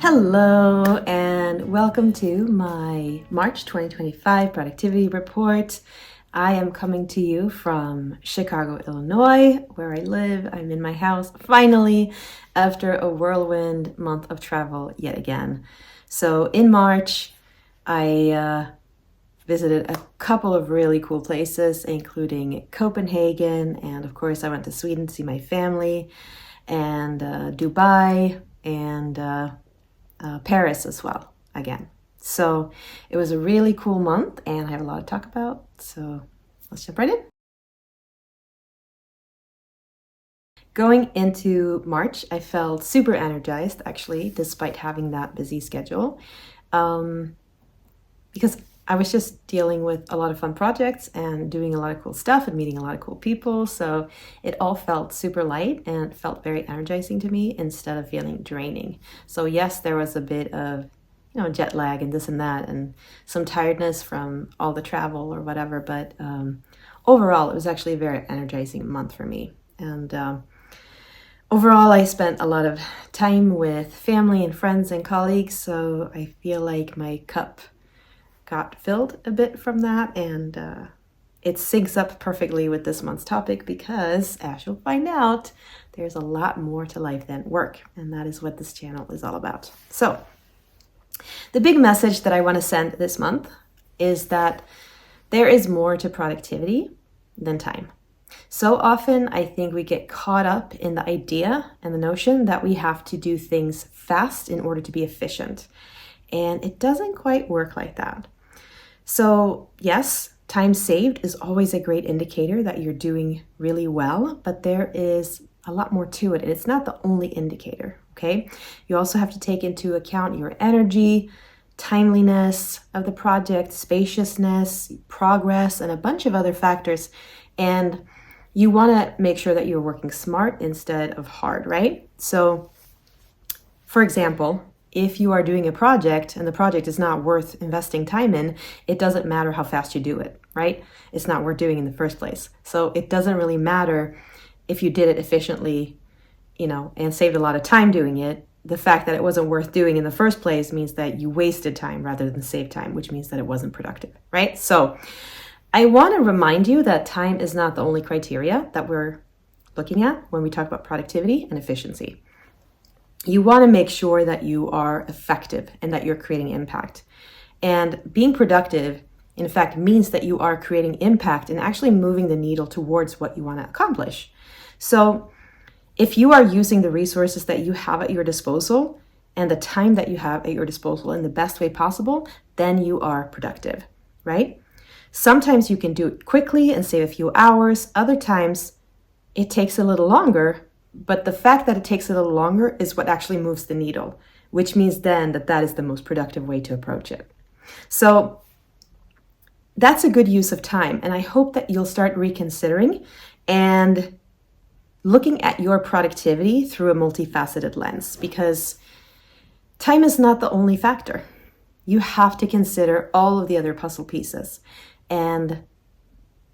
Hello and welcome to my March 2025 productivity report. I am coming to you from Chicago, Illinois, where I live. I'm in my house finally after a whirlwind month of travel yet again. So in March, I visited a couple of really cool places, including Copenhagen, and of course I went to Sweden to see my family, and Dubai, and Paris as well again. So it was a really cool month and I have a lot to talk about. So let's jump right in. Going into March, I felt super energized actually, despite having that busy schedule, because I was just dealing with a lot of fun projects and doing a lot of cool stuff and meeting a lot of cool people. So it all felt super light and felt very energizing to me instead of feeling draining. So yes, there was a bit of, jet lag and this and that and some tiredness from all the travel or whatever. But overall, it was actually a very energizing month for me. And overall, I spent a lot of time with family and friends and colleagues. So I feel like my cup got filled a bit from that, and it syncs up perfectly with this month's topic because, as you'll find out, there's a lot more to life than work, and that is what this channel is all about. So the big message that I want to send this month is that there is more to productivity than time. So often I think we get caught up in the idea and the notion that we have to do things fast in order to be efficient, and it doesn't quite work like that. So yes, time saved is always a great indicator that you're doing really well, but there is a lot more to it, and it's not the only indicator, okay? You also have to take into account your energy, timeliness of the project, spaciousness, progress, and a bunch of other factors. And you want to make sure that you're working smart instead of hard, right? So, for example, if you are doing a project and the project is not worth investing time in, it doesn't matter how fast you do it, right? It's not worth doing in the first place. So it doesn't really matter if you did it efficiently, and saved a lot of time doing it. The fact that it wasn't worth doing in the first place means that you wasted time rather than saved time, which means that it wasn't productive, right? So I want to remind you that time is not the only criteria that we're looking at when we talk about productivity and efficiency. You want to make sure that you are effective and that you're creating impact. And being productive, in fact, means that you are creating impact and actually moving the needle towards what you want to accomplish. So if you are using the resources that you have at your disposal and the time that you have at your disposal in the best way possible, then you are productive, right? Sometimes you can do it quickly and save a few hours. Other times it takes a little longer. But the fact that it takes a little longer is what actually moves the needle, which means then that is the most productive way to approach it. So that's a good use of time. And I hope that you'll start reconsidering and looking at your productivity through a multifaceted lens, because time is not the only factor. You have to consider all of the other puzzle pieces. And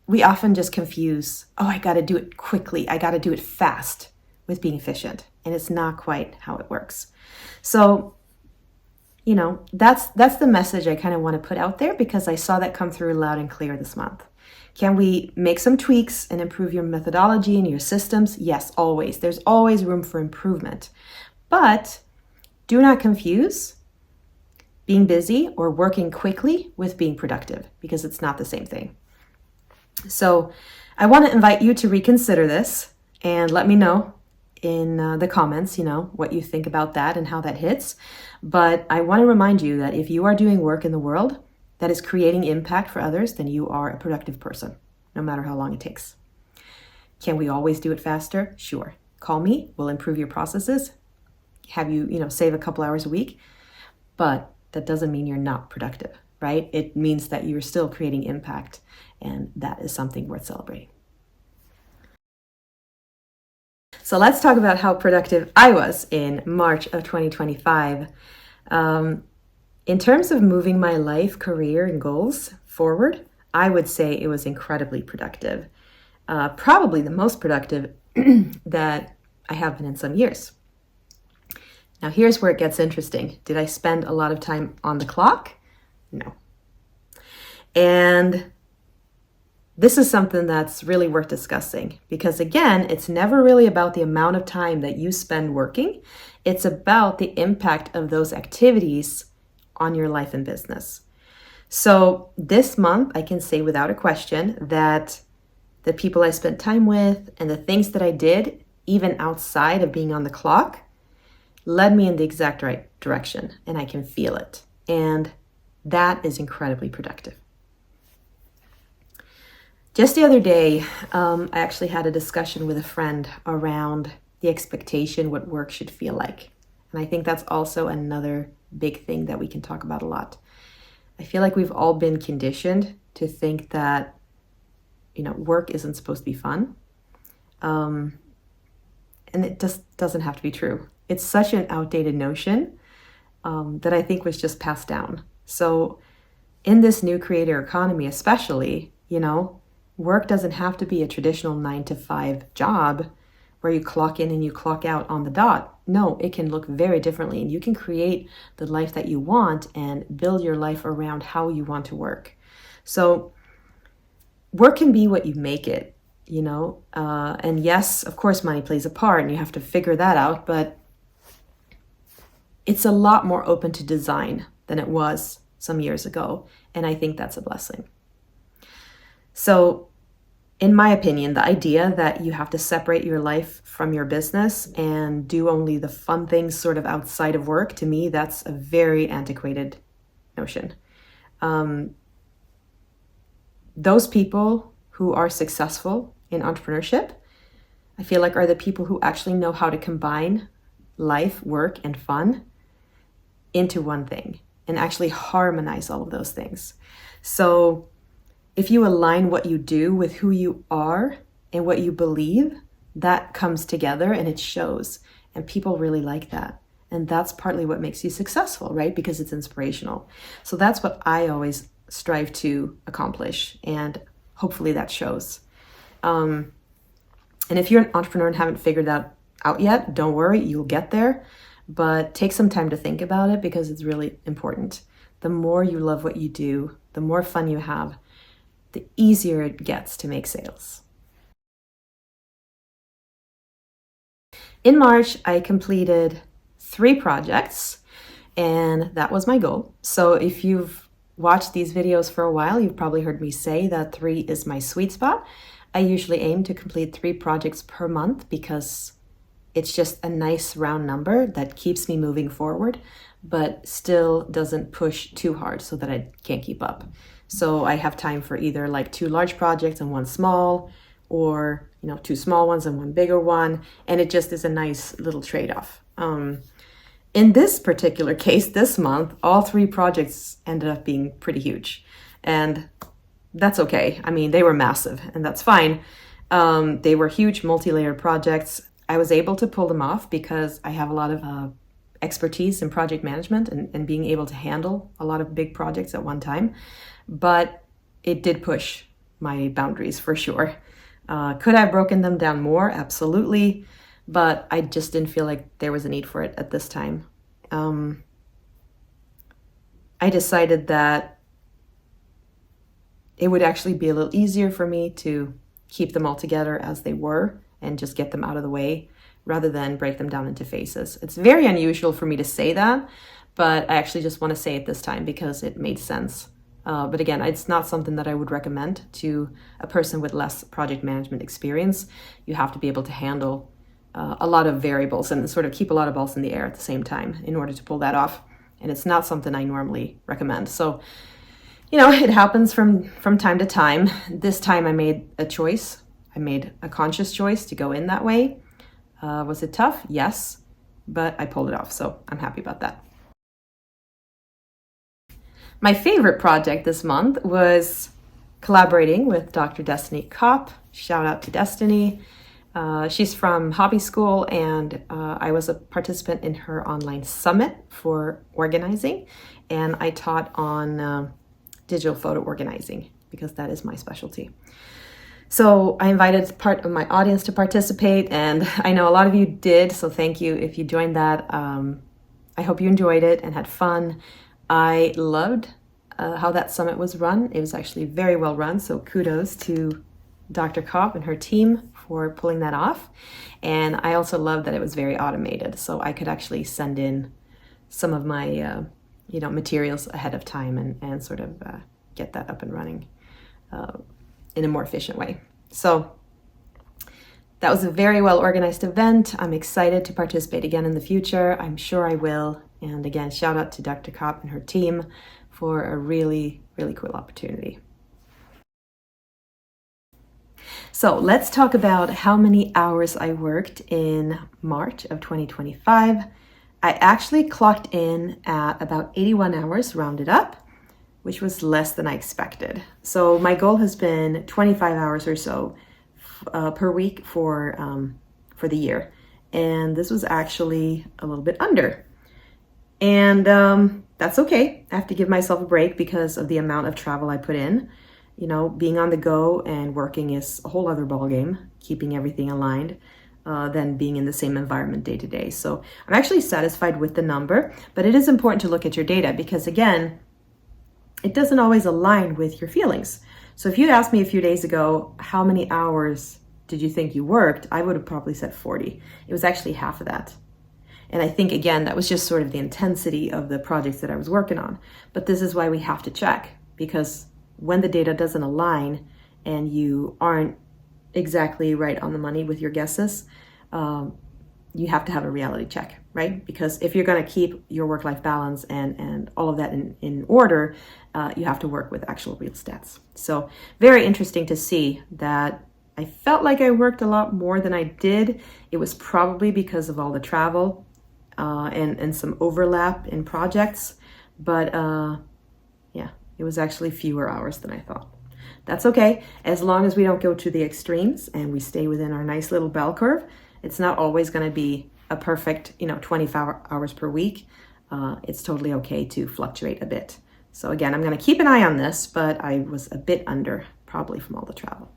we often just confuse, I got to do it quickly. I got to do it fast with being efficient. And it's not quite how it works. So, that's the message I kind of want to put out there because I saw that come through loud and clear this month. Can we make some tweaks and improve your methodology and your systems? Yes, always. There's always room for improvement. But do not confuse being busy or working quickly with being productive, because it's not the same thing. So I want to invite you to reconsider this and let me know in the comments, what you think about that and how that hits. But I want to remind you that if you are doing work in the world that is creating impact for others, then you are a productive person, no matter how long it takes. Can we always do it faster? Sure. Call me. We'll improve your processes. Have you, save a couple hours a week. But that doesn't mean you're not productive, right? It means that you're still creating impact, and that is something worth celebrating. So let's talk about how productive I was in March of 2025. In terms of moving my life, career, and goals forward, I would say it was incredibly productive. Probably the most productive that I have been in some years. Now here's where it gets interesting. Did I spend a lot of time on the clock? No. And this is something that's really worth discussing because, again, it's never really about the amount of time that you spend working. It's about the impact of those activities on your life and business. So this month, I can say without a question that the people I spent time with and the things that I did, even outside of being on the clock, led me in the exact right direction, and I can feel it. And that is incredibly productive. Just the other day, I actually had a discussion with a friend around the expectation what work should feel like. And I think that's also another big thing that we can talk about a lot. I feel like we've all been conditioned to think that, work isn't supposed to be fun. And it just doesn't have to be true. It's such an outdated notion that I think was just passed down. So in this new creator economy especially, work doesn't have to be a traditional 9-to-5 job where you clock in and you clock out on the dot. No, it can look very differently, and you can create the life that you want and build your life around how you want to work. So work can be what you make it, and yes, of course, money plays a part and you have to figure that out, but it's a lot more open to design than it was some years ago, and I think that's a blessing. So in my opinion, the idea that you have to separate your life from your business and do only the fun things sort of outside of work, to me, that's a very antiquated notion. Those people who are successful in entrepreneurship, I feel like are the people who actually know how to combine life, work, and fun into one thing and actually harmonize all of those things. So if you align what you do with who you are and what you believe, that comes together and it shows. And people really like that. And that's partly what makes you successful, right? Because it's inspirational. So that's what I always strive to accomplish. And hopefully that shows. And if you're an entrepreneur and haven't figured that out yet, don't worry, you'll get there. But take some time to think about it because it's really important. The more you love what you do, the more fun you have, the easier it gets to make sales. In March, I completed 3 projects, and that was my goal. So if you've watched these videos for a while, you've probably heard me say that 3 is my sweet spot. I usually aim to complete 3 projects per month because it's just a nice round number that keeps me moving forward, but still doesn't push too hard so that I can't keep up. So I have time for either like 2 large projects and 1 small, or 2 small ones and 1 bigger one, and it just is a nice little trade-off. In this particular case, this month, all 3 projects ended up being pretty huge, and that's okay. I mean, they were massive, and that's fine. They were huge, multi-layered projects. I was able to pull them off because I have a lot of expertise in project management and being able to handle a lot of big projects at one time. But it did push my boundaries for sure. Could I have broken them down more? Absolutely. But I just didn't feel like there was a need for it at this time. I decided that it would actually be a little easier for me to keep them all together as they were and just get them out of the way rather than break them down into phases. It's very unusual for me to say that, but I actually just want to say it this time because it made sense. But again, it's not something that I would recommend to a person with less project management experience. You have to be able to handle a lot of variables and sort of keep a lot of balls in the air at the same time in order to pull that off. And it's not something I normally recommend. So, it happens from time to time. This time I made a choice. I made a conscious choice to go in that way. Was it tough? Yes, but I pulled it off. So I'm happy about that. My favorite project this month was collaborating with Dr. Destiny Kopp. Shout out to Destiny. She's from Hobby School, and I was a participant in her online summit for organizing, and I taught on digital photo organizing because that is my specialty. So I invited part of my audience to participate, and I know a lot of you did, so thank you if you joined that. I hope you enjoyed it and had fun. I loved how that summit was run. It was actually very well run, so kudos to Dr. Kopp and her team for pulling that off. And I also loved that it was very automated, so I could actually send in some of my materials ahead of time and sort of get that up and running in a more efficient way. So that was a very well organized event. I'm excited to participate again in the future. I'm sure I will. And again, shout out to Dr. Kopp and her team for a really, really cool opportunity. So let's talk about how many hours I worked in March of 2025. I actually clocked in at about 81 hours rounded up, which was less than I expected. So my goal has been 25 hours or so per week for the year. And this was actually a little bit under. And that's okay. I have to give myself a break because of the amount of travel I put in. Being on the go and working is a whole other ballgame, keeping everything aligned, than being in the same environment day to day. So I'm actually satisfied with the number, but it is important to look at your data because, again, it doesn't always align with your feelings. So if you'd asked me a few days ago, how many hours did you think you worked? I would have probably said 40. It was actually half of that. And I think, again, that was just sort of the intensity of the projects that I was working on. But this is why we have to check, because when the data doesn't align and you aren't exactly right on the money with your guesses, you have to have a reality check, right? Because if you're going to keep your work-life balance and all of that in order, you have to work with actual real stats. So very interesting to see that I felt like I worked a lot more than I did. It was probably because of all the travel and some overlap in projects. But yeah, it was actually fewer hours than I thought. That's okay, as long as we don't go to the extremes and we stay within our nice little bell curve. It's not always going to be a perfect, 25 hours per week. It's totally okay to fluctuate a bit. So again, I'm going to keep an eye on this, but I was a bit under, probably from all the travel.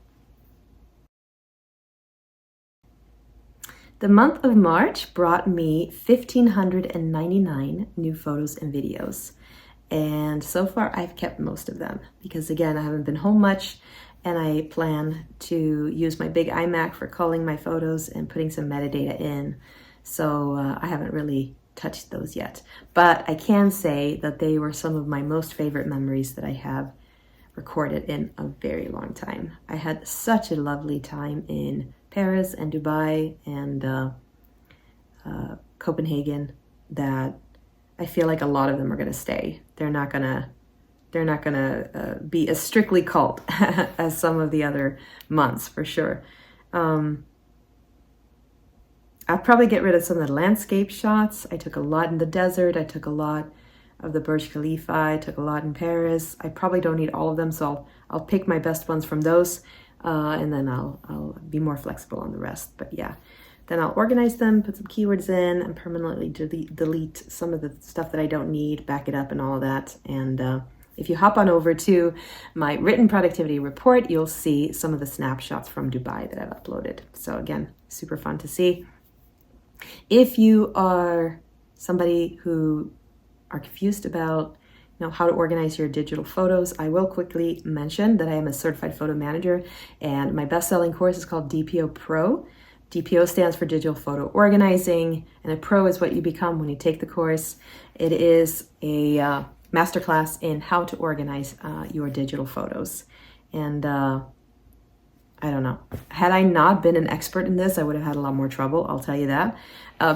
The month of March brought me 1,599 new photos and videos. And so far I've kept most of them because, again, I haven't been home much and I plan to use my big iMac for culling my photos and putting some metadata in. So I haven't really touched those yet. But I can say that they were some of my most favorite memories that I have recorded in a very long time. I had such a lovely time in Paris and Dubai and Copenhagen that I feel like a lot of them are going to stay. They're not gonna be as strictly cult as some of the other months, for sure. I'll probably get rid of some of the landscape shots. I took a lot in the desert. I took a lot of the Burj Khalifa. I took a lot in Paris. I probably don't need all of them, so I'll pick my best ones from those, and then I'll be more flexible on the rest. But yeah. Then I'll organize them, put some keywords in, and permanently delete some of the stuff that I don't need, back it up and all of that. And if you hop on over to my written productivity report, you'll see some of the snapshots from Dubai that I've uploaded. So again, super fun to see. If you are somebody who are confused about how to organize your digital photos, I will quickly mention that I am a certified photo manager and my best-selling course is called DPO Pro. DPO stands for Digital Photo Organizing, and a pro is what you become when you take the course. It is a masterclass in how to organize your digital photos. And I don't know, had I not been an expert in this, I would have had a lot more trouble, I'll tell you that.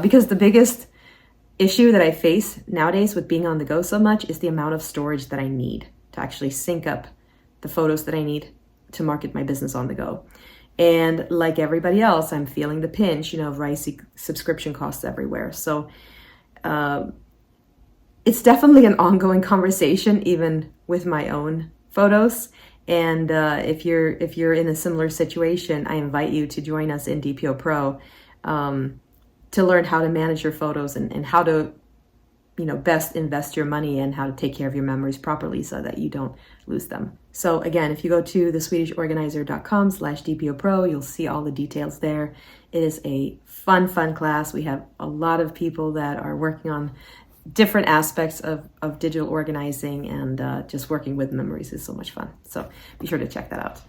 Because the biggest issue that I face nowadays with being on the go so much is the amount of storage that I need to actually sync up the photos that I need to market my business on the go. And like everybody else, I'm feeling the pinch, of rising subscription costs everywhere. So it's definitely an ongoing conversation, even with my own photos. And if you're in a similar situation, I invite you to join us in DPO Pro to learn how to manage your photos and how to best invest your money and how to take care of your memories properly so that you don't lose them. So again, if you go to theswedishorganizer.com/DPO you'll see all the details there. It is a fun class. We have a lot of people that are working on different aspects of digital organizing, and just working with memories is so much fun. So be sure to check that out.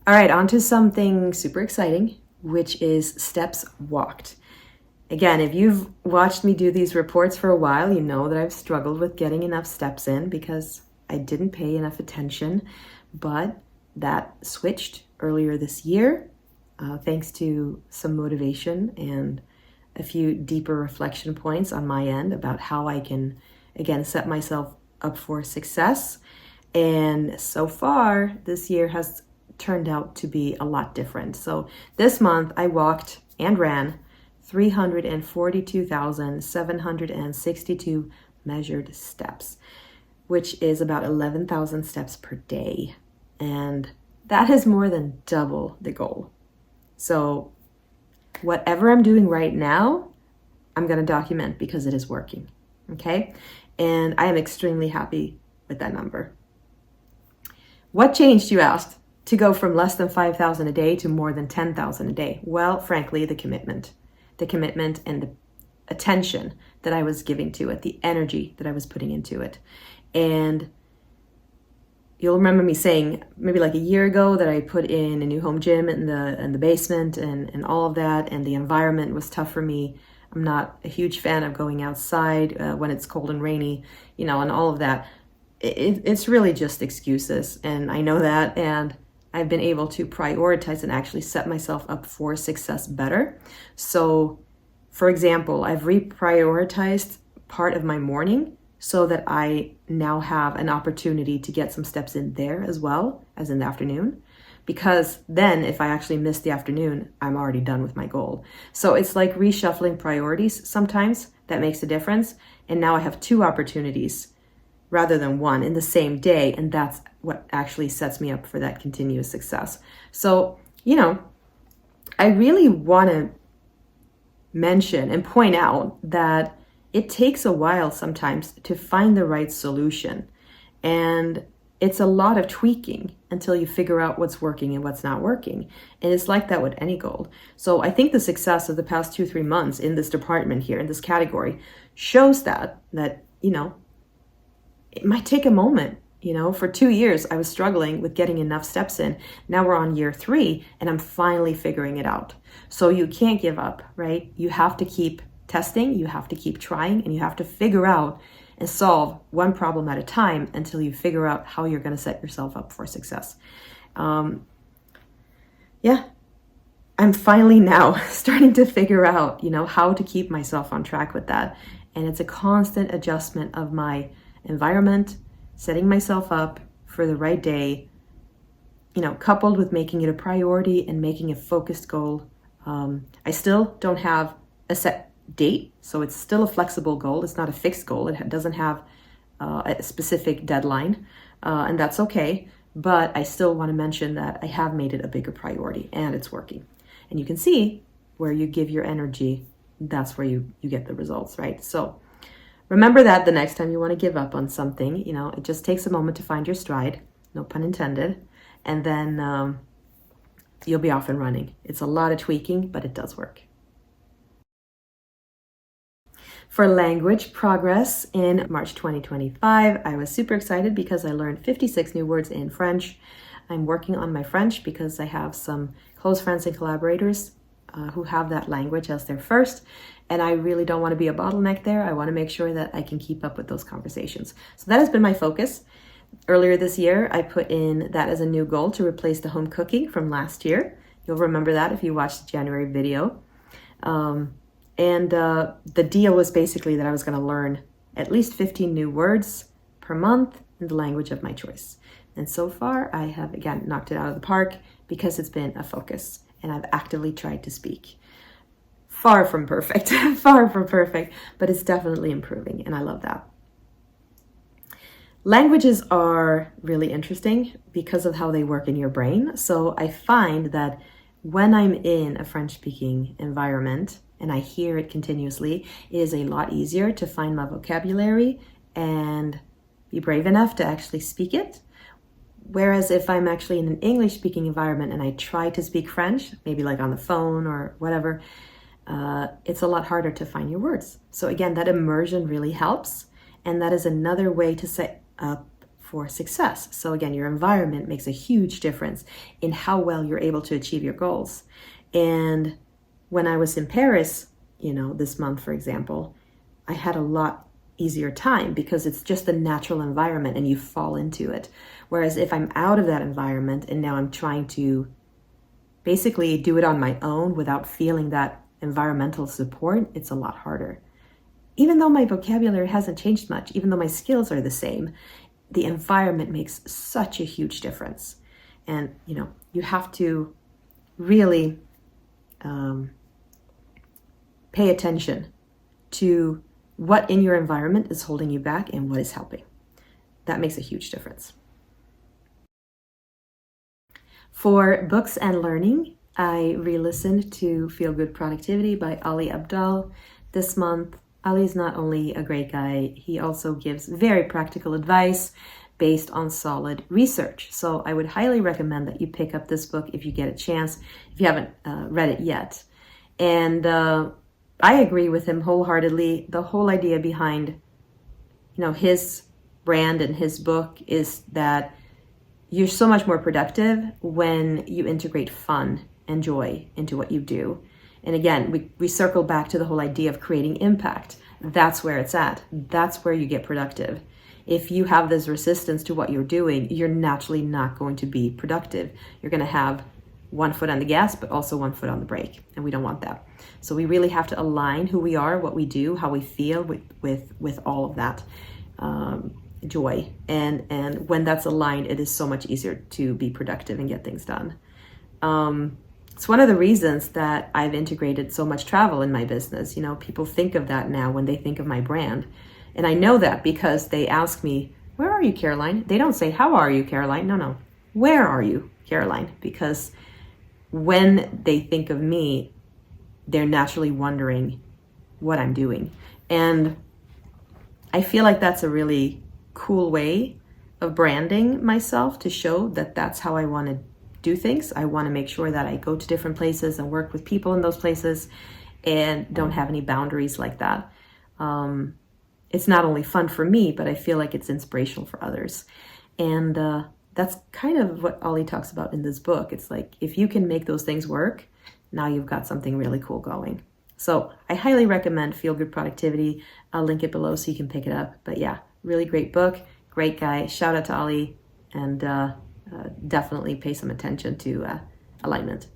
All right, on to something super exciting, which is steps walked. Again, if you've watched me do these reports for a while, you know that I've struggled with getting enough steps in because I didn't pay enough attention, but that switched earlier this year, thanks to some motivation and a few deeper reflection points on my end about how I can, again, set myself up for success. And so far, this year has turned out to be a lot different. So this month, I walked and ran 342,762 measured steps, which is about 11,000 steps per day. And that is more than double the goal. So whatever I'm doing right now, I'm going to document because it is working. Okay? And I am extremely happy with that number. What changed, you asked, to go from less than 5,000 a day to more than 10,000 a day? Well, frankly, the commitment and the attention that I was giving to it, the energy that I was putting into it. And you'll remember me saying maybe like a year ago that I put in a new home gym in the basement and all of that, and the environment was tough for me. I'm not a huge fan of going outside when it's cold and rainy, and all of that. It's really just excuses, and I know that, and I've been able to prioritize and actually set myself up for success better. So, for example, I've reprioritized part of my morning so that I now have an opportunity to get some steps in there as well as in the afternoon. Because then if I actually miss the afternoon, I'm already done with my goal. So it's like reshuffling priorities sometimes that makes a difference. And now I have two opportunities rather than one in the same day. And that's what actually sets me up for that continuous success. So, I really want to mention and point out that it takes a while sometimes to find the right solution. And it's a lot of tweaking until you figure out what's working and what's not working. And it's like that with any goal. So I think the success of the past 2-3 months in this department here, in this category, shows that it might take a moment. For 2 years, I was struggling with getting enough steps in. Now we're on year 3 and I'm finally figuring it out. So you can't give up, right? You have to keep testing, you have to keep trying, and you have to figure out and solve one problem at a time until you figure out how you're going to set yourself up for success. I'm finally now starting to figure out, how to keep myself on track with that. And it's a constant adjustment of my environment, setting myself up for the right day, coupled with making it a priority and making a focused goal. I still don't have a set date, so it's still a flexible goal. It's not a fixed goal. It doesn't have a specific deadline, and that's okay. But I still want to mention that I have made it a bigger priority and it's working. And you can see where you give your energy, that's where you get the results, right? So remember that the next time you want to give up on something, it just takes a moment to find your stride, no pun intended, and then you'll be off and running. It's a lot of tweaking, but it does work. For language progress in March 2025, I was super excited because I learned 56 new words in French. I'm working on my French because I have some close friends and collaborators who have that language as their first, and I really don't want to be a bottleneck there. I want to make sure that I can keep up with those conversations. So that has been my focus. Earlier this year, I put in that as a new goal to replace the home cooking from last year. You'll remember that if you watched the January video. And the deal was basically that I was going to learn at least 15 new words per month in the language of my choice. And so far, I have, again, knocked it out of the park because it's been a focus and I've actively tried to speak. Far from perfect, but it's definitely improving and I love that. Languages are really interesting because of how they work in your brain. So I find that when I'm in a French-speaking environment, and I hear it continuously, it is a lot easier to find my vocabulary and be brave enough to actually speak it. Whereas if I'm actually in an English-speaking environment and I try to speak French, maybe like on the phone or whatever, it's a lot harder to find your words. So again, that immersion really helps. And that is another way to set up for success. So again, your environment makes a huge difference in how well you're able to achieve your goals. And when I was in Paris, this month, for example, I had a lot easier time because it's just a natural environment and you fall into it. Whereas if I'm out of that environment and now I'm trying to basically do it on my own without feeling that environmental support, it's a lot harder. Even though my vocabulary hasn't changed much, even though my skills are the same, the environment makes such a huge difference. And, you have to really pay attention to what in your environment is holding you back and what is helping. That makes a huge difference. For books and learning, I re-listened to Feel Good Productivity by Ali Abdaal this month. Ali's not only a great guy, he also gives very practical advice based on solid research. So I would highly recommend that you pick up this book if you get a chance, if you haven't read it yet. And I agree with him wholeheartedly. The whole idea behind, his brand and his book is that you're so much more productive when you integrate fun and joy into what you do. And again, we circle back to the whole idea of creating impact. That's where it's at. That's where you get productive. If you have this resistance to what you're doing, you're naturally not going to be productive. You're going to have one foot on the gas, but also one foot on the brake. And we don't want that. So we really have to align who we are, what we do, how we feel with all of that joy. And when that's aligned, it is so much easier to be productive and get things done. It's one of the reasons that I've integrated so much travel in my business. People think of that now when they think of my brand. And I know that because they ask me, where are you, Caroline? They don't say, how are you, Caroline? No. Where are you, Caroline? Because when they think of me, they're naturally wondering what I'm doing. And I feel like that's a really cool way of branding myself to show that that's how I want to do things. I want to make sure that I go to different places and work with people in those places and don't have any boundaries like that. It's not only fun for me, but I feel like it's inspirational for others. And that's kind of what Ali talks about in this book. It's like, if you can make those things work, now you've got something really cool going. So I highly recommend Feel Good Productivity. I'll link it below so you can pick it up. But yeah, really great book, great guy. Shout out to Ali, and definitely pay some attention to alignment.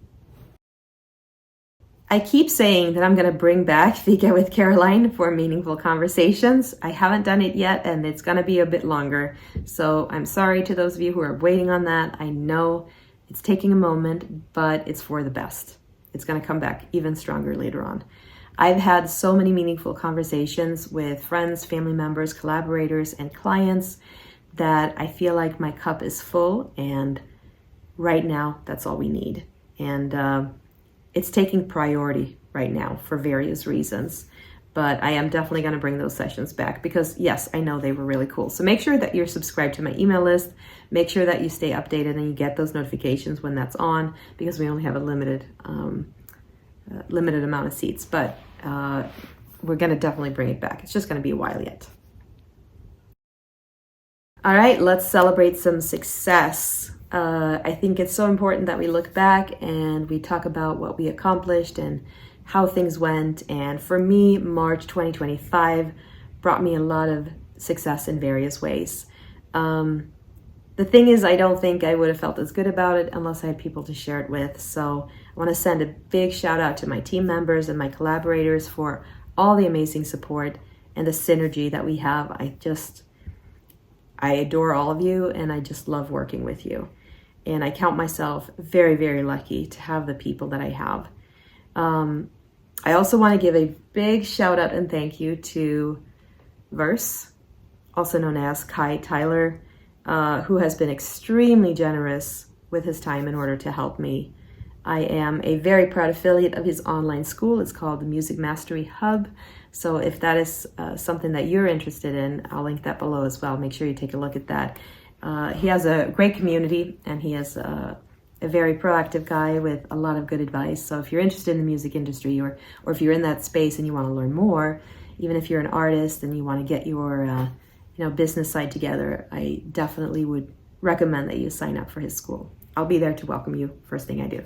I keep saying that I'm going to bring back Fika with Caroline for meaningful conversations. I haven't done it yet, and it's going to be a bit longer. So I'm sorry to those of you who are waiting on that. I know it's taking a moment, but it's for the best. It's going to come back even stronger later on. I've had so many meaningful conversations with friends, family members, collaborators, and clients that I feel like my cup is full, and right now that's all we need. And it's taking priority right now for various reasons, but I am definitely going to bring those sessions back because yes, I know they were really cool. So make sure that you're subscribed to my email list. Make sure that you stay updated and you get those notifications when that's on, because we only have a limited amount of seats, but we're going to definitely bring it back. It's just going to be a while yet. All right, let's celebrate some success. I think it's so important that we look back and we talk about what we accomplished and how things went. And for me, March 2025 brought me a lot of success in various ways. The thing is, I don't think I would have felt as good about it unless I had people to share it with. So I want to send a big shout out to my team members and my collaborators for all the amazing support and the synergy that we have. I adore all of you, and I just love working with you. And I count myself very, very lucky to have the people that I have. I also want to give a big shout out and thank you to Verse, also known as Kai Tyler, who has been extremely generous with his time in order to help me. I am a very proud affiliate of his online school. It's called the Music Mastery Hub. So if that is something that you're interested in, I'll link that below as well. Make sure you take a look at that. He has a great community, and he has a very proactive guy with a lot of good advice. So if you're interested in the music industry, or if you're in that space and you want to learn more, even if you're an artist and you want to get your business side together, I definitely would recommend that you sign up for his school. I'll be there to welcome you first thing I do.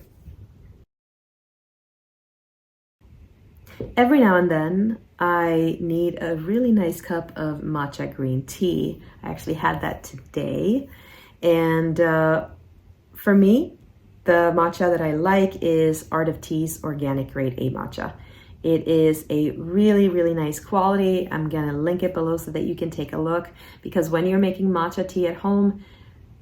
Every now and then, I need a really nice cup of matcha green tea. I actually had that today. And for me, the matcha that I like is Art of Tea's Organic Grade A matcha. It is a really, really nice quality. I'm gonna link it below so that you can take a look, because when you're making matcha tea at home,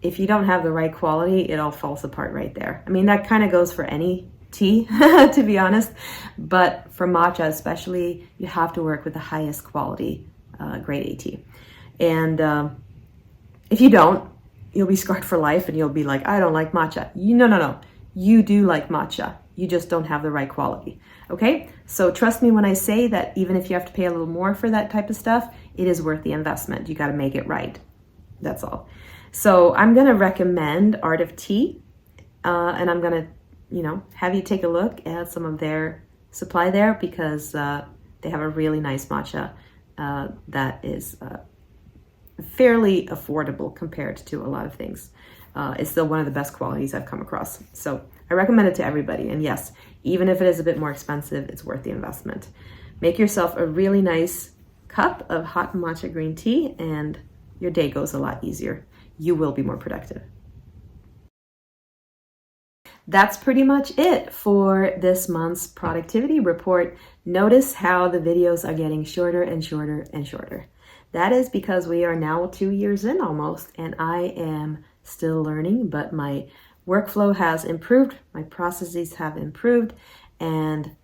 if you don't have the right quality, it all falls apart right there. I mean, that kind of goes for any tea, to be honest, but for matcha especially, you have to work with the highest quality grade A tea. And if you don't, you'll be scarred for life and you'll be like, I don't like matcha. No. You do like matcha. You just don't have the right quality. Okay? So trust me when I say that even if you have to pay a little more for that type of stuff, it is worth the investment. You got to make it right. That's all. So I'm going to recommend Art of Tea, and I'm going to have you take a look at some of their supply there, because they have a really nice matcha that is fairly affordable compared to a lot of things. It's still one of the best qualities I've come across. So I recommend it to everybody. And yes, even if it is a bit more expensive, it's worth the investment. Make yourself a really nice cup of hot matcha green tea and your day goes a lot easier. You will be more productive. That's pretty much it for this month's productivity report. Notice how the videos are getting shorter and shorter and shorter. That is because we are now 2 years in almost, and I am still learning, but my workflow has improved, my processes have improved, and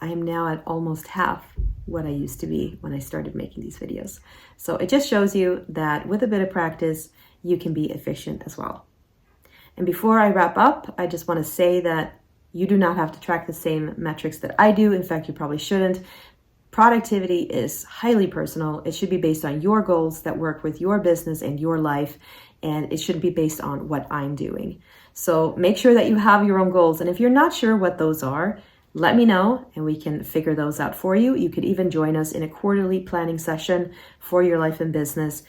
I am now at almost half what I used to be when I started making these videos. So it just shows you that with a bit of practice, you can be efficient as well. And before I wrap up, I just want to say that you do not have to track the same metrics that I do. In fact, you probably shouldn't. Productivity is highly personal. It should be based on your goals that work with your business and your life, and it shouldn't be based on what I'm doing. So make sure that you have your own goals. And if you're not sure what those are, let me know and we can figure those out for you. You could even join us in a quarterly planning session for your life and business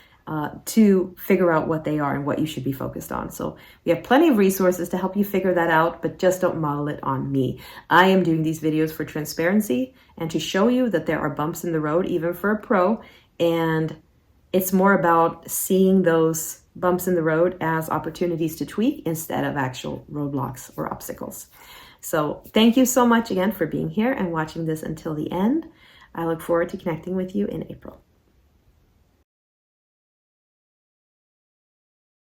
to figure out what they are and what you should be focused on. So we have plenty of resources to help you figure that out, but just don't model it on me. I am doing these videos for transparency and to show you that there are bumps in the road, even for a pro. And it's more about seeing those bumps in the road as opportunities to tweak instead of actual roadblocks or obstacles. So thank you so much again for being here and watching this until the end. I look forward to connecting with you in April.